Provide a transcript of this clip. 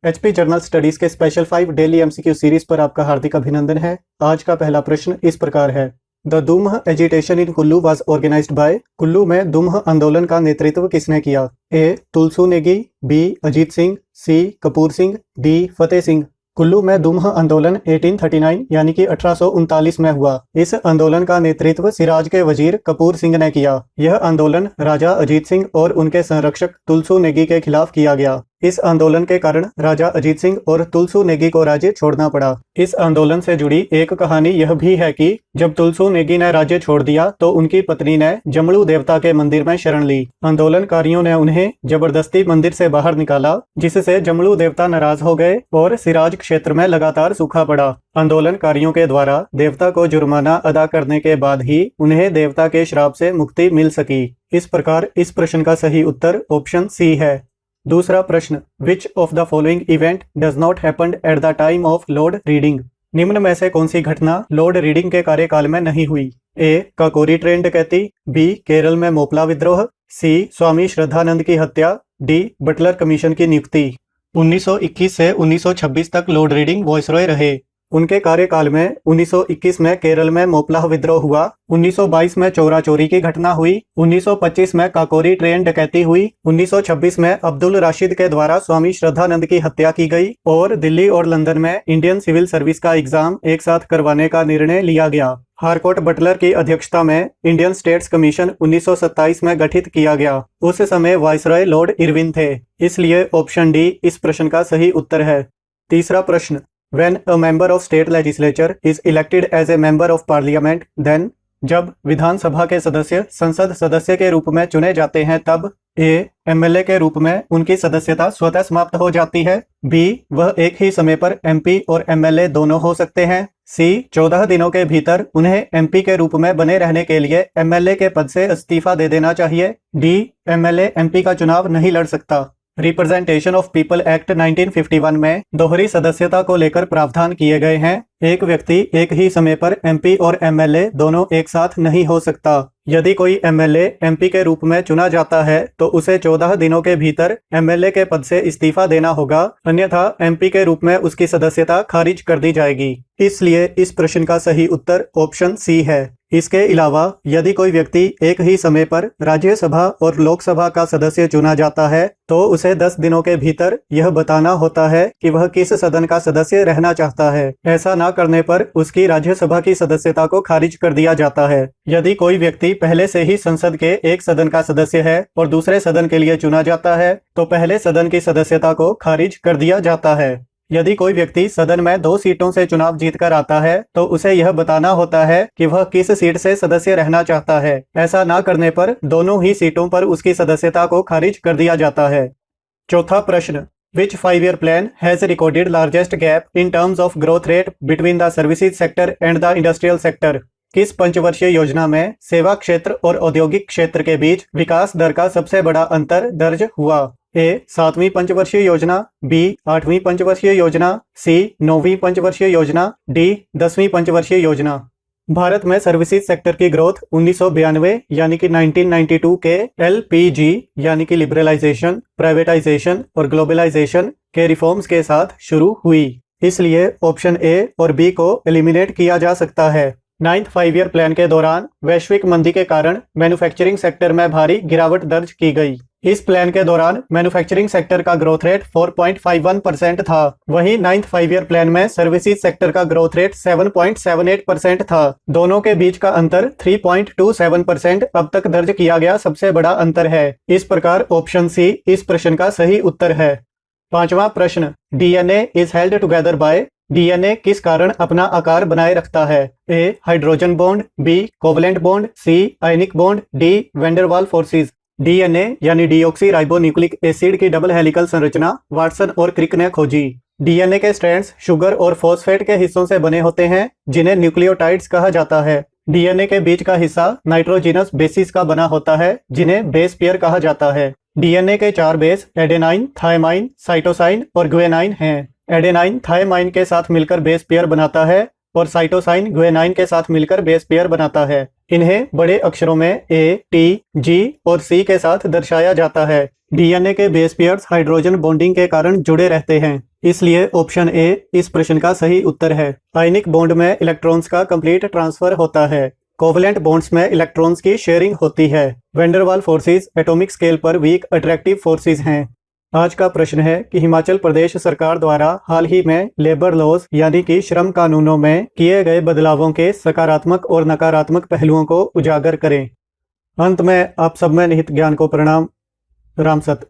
HP journal studies के special 5 daily MCQ series पर आपका हार्दिक अभिनंदन है। आज का पहला प्रश्न इस प्रकार है। The Dumh agitation in Kullu was organised by. Kullu में दुम्ह आंदोलन का नेतृत्व किसने किया? A Tulsu Negi, B Ajit Singh, C Kapoor Singh, D Fateh Singh. Kullu में दुम्ह आंदोलन 1839 यानी कि 1839 में हुआ। इस आंदोलन का नेतृत्व सिराज के वजीर कपूर सिंह ने किया। यह आंदोलन राजा अजीत सिंह और उनके संरक्षक तुलसू नेगी के खिलाफ किया गया। इस आंदोलन के कारण राजा अजीत सिंह और तुलसू नेगी को राज्य छोड़ना पड़ा। इस आंदोलन से जुड़ी एक कहानी यह भी है कि जब तुलसू नेगी ने राज्य छोड़ दिया तो उनकी पत्नी ने जमलू देवता के मंदिर में शरण ली। आंदोलनकारियों ने उन्हें जबरदस्ती मंदिर से बाहर निकाला, जिससे जमलू देवता नाराज हो गए और सिराज क्षेत्र में लगातार सूखा पड़ा। आंदोलनकारियों के द्वारा देवता को जुर्माना अदा करने के बाद ही उन्हें देवता के श्राप से मुक्ति मिल सकी। इस प्रकार इस प्रश्न का सही उत्तर ऑप्शन सी है। दूसरा प्रश्न, which of the following event does not happened at the time of Lord reading. निम्न में से कौन सी घटना लॉर्ड रीडिंग के कार्यकाल में नहीं हुई? ए काकोरी ट्रेन डकैती, बी केरल में मोपला विद्रोह, सी स्वामी श्रद्धानंद की हत्या, डी बटलर कमीशन की नियुक्ति। 1921 से 1926 तक लॉर्ड रीडिंग वायसरॉय रहे। उनके कार्यकाल में 1921 में केरल में मोपलाह विद्रोह हुआ, 1922 में चोरा चोरी की घटना हुई, 1925 में काकोरी ट्रेन डकैती हुई, 1926 में अब्दुल राशिद के द्वारा स्वामी श्रद्धानंद की हत्या की गई और दिल्ली और लंदन में इंडियन सिविल सर्विस का एग्जाम एक साथ करवाने का निर्णय लिया गया। हारकोर्ट बटलर की अध्यक्षता में इंडियन स्टेट्स कमीशन 1927 में गठित किया गया। उस समय वायसरॉय लॉर्ड इरविन थे, इसलिए ऑप्शन डी इस प्रश्न का सही उत्तर है। तीसरा प्रश्न, When a member of state legislature is elected as a member of parliament, then जब विधानसभा के सदस्य संसद सदस्य के रूप में चुने जाते हैं तब ए एमएलए के रूप में उनकी सदस्यता स्वतः समाप्त हो जाती है, बी वह एक ही समय पर एमपी और एमएलए दोनों हो सकते हैं, सी 14 दिनों के भीतर उन्हें एमपी के रूप में बने रहने के लिए एमएलए के पद से इस्तीफा दे देना चाहिए, डी एमएलए एमपी का चुनाव नहीं लड़ सकता। रिप्रेजेंटेशन ऑफ पीपल एक्ट 1951 में दोहरी सदस्यता को लेकर प्रावधान किए गए हैं। एक व्यक्ति एक ही समय पर एमपी और एमएलए दोनों एक साथ नहीं हो सकता। यदि कोई एमएलए एमपी के रूप में चुना जाता है तो उसे 14 दिनों के भीतर एमएलए के पद से इस्तीफा देना होगा, अन्यथा एमपी के रूप में उसकी सदस्यता खारिज कर दी जाएगी। इसलिए इस प्रश्न का सही उत्तर ऑप्शन सी है। इसके अलावा यदि कोई व्यक्ति एक ही समय पर राज्यसभा और लोकसभा का सदस्य चुना जाता है तो उसे 10 दिनों के भीतर यह बताना होता है कि वह किस सदन का सदस्य रहना चाहता है। ऐसा न करने पर उसकी राज्यसभा की सदस्यता को खारिज कर दिया जाता है। यदि कोई व्यक्ति पहले से ही संसद के एक सदन का सदस्य है और दूसरे सदन के लिए चुना जाता है तो पहले सदन की सदस्यता को खारिज कर दिया जाता है। यदि कोई व्यक्ति सदन में 2 सीटों से चुनाव जीतकर आता है तो उसे यह बताना होता है कि वह किस सीट से सदस्य रहना चाहता है। ऐसा न करने पर दोनों ही सीटों पर उसकी सदस्यता को खारिज कर दिया जाता है। चौथा प्रश्न, Which 5-year plan has recorded largest gap in terms of growth rate between the services sector and the industrial sector? किस पंचवर्षीय योजना में सेवा क्षेत्र और औद्योगिक क्षेत्र के बीच विकास दर का सबसे बड़ा अंतर दर्ज हुआ? ए 7वीं पंचवर्षीय योजना, बी 8वीं पंचवर्षीय योजना, सी 9वीं पंचवर्षीय योजना, डी 10वीं पंचवर्षीय योजना। भारत में सर्विसेज सेक्टर की ग्रोथ 1992 यानी कि 1992 के एलपीजी यानी कि लिबरलाइजेशन, प्राइवेटाइजेशन और ग्लोबलाइजेशन के रिफॉर्म्स के साथ शुरू हुई। इसलिए ऑप्शन ए और बी को एलिमिनेट किया जा सकता है। 9th 5-year प्लान के दौरान वैश्विक मंदी के कारण मैन्युफैक्चरिंग सेक्टर में भारी गिरावट दर्ज की गई। इस प्लान के दौरान मैन्युफैक्चरिंग सेक्टर का ग्रोथ रेट 4.51% था, वहीं 9th 5-year प्लान में सर्विसेज सेक्टर का ग्रोथ रेट 7.78% था। दोनों के बीच का अंतर 3.27% अब तक दर्ज किया गया सबसे बड़ा अंतर है। इस प्रकार ऑप्शन सी इस प्रश्न का सही उत्तर है। पांचवा प्रश्न, DNA is held together by. DNA किस कारण अपना आकार बनाए रखता है? A hydrogen bond, B covalent bond, C ionic bond, D van der Waals forces. DNA यानी डीऑक्सी राइबोन्यूक्लिक एसिड की डबल हेलिकल संरचना वाटसन और क्रिक ने खोजी। डीएनए के स्ट्रैंड्स शुगर और फॉस्फेट के हिस्सों से बने होते हैं जिन्हें न्यूक्लियोटाइड्स कहा जाता है। डीएनए के बीच का हिस्सा नाइट्रोजिनस बेसिस का बना होता है जिन्हें बेस पेयर कहा जाता है। डीएनए के 4 बेस एडेनाइन, थायमाइन, साइटोसाइन और ग्वेनाइन हैं। एडेनाइन थायमाइन के साथ मिलकर बेस पेयर बनाता है और साइटोसाइन ग्वेनाइन के साथ मिलकर बेस पेयर बनाता है। इन्हें बड़े अक्षरों में ए, टी, जी और सी के साथ दर्शाया जाता है। डीएनए के बेस पेयर्स हाइड्रोजन बॉन्डिंग के कारण जुड़े रहते हैं, इसलिए ऑप्शन ए इस प्रश्न का सही उत्तर है। आयनिक बॉन्ड में इलेक्ट्रॉन्स का कंप्लीट ट्रांसफर होता है। कोवलेंट बॉन्ड्स में इलेक्ट्रॉन्स की शेयरिंग होती है। वेंडरवाल फोर्सेस एटॉमिक स्केल पर वीक अट्रैक्टिव फोर्सेस हैं। आज का प्रश्न है कि हिमाचल प्रदेश सरकार द्वारा हाल ही में लेबर लॉज यानी कि श्रम कानूनों में किए गए बदलावों के सकारात्मक और नकारात्मक पहलुओं को उजागर करें। अंत में आप सब में निहित ज्ञान को प्रणाम। राम सत।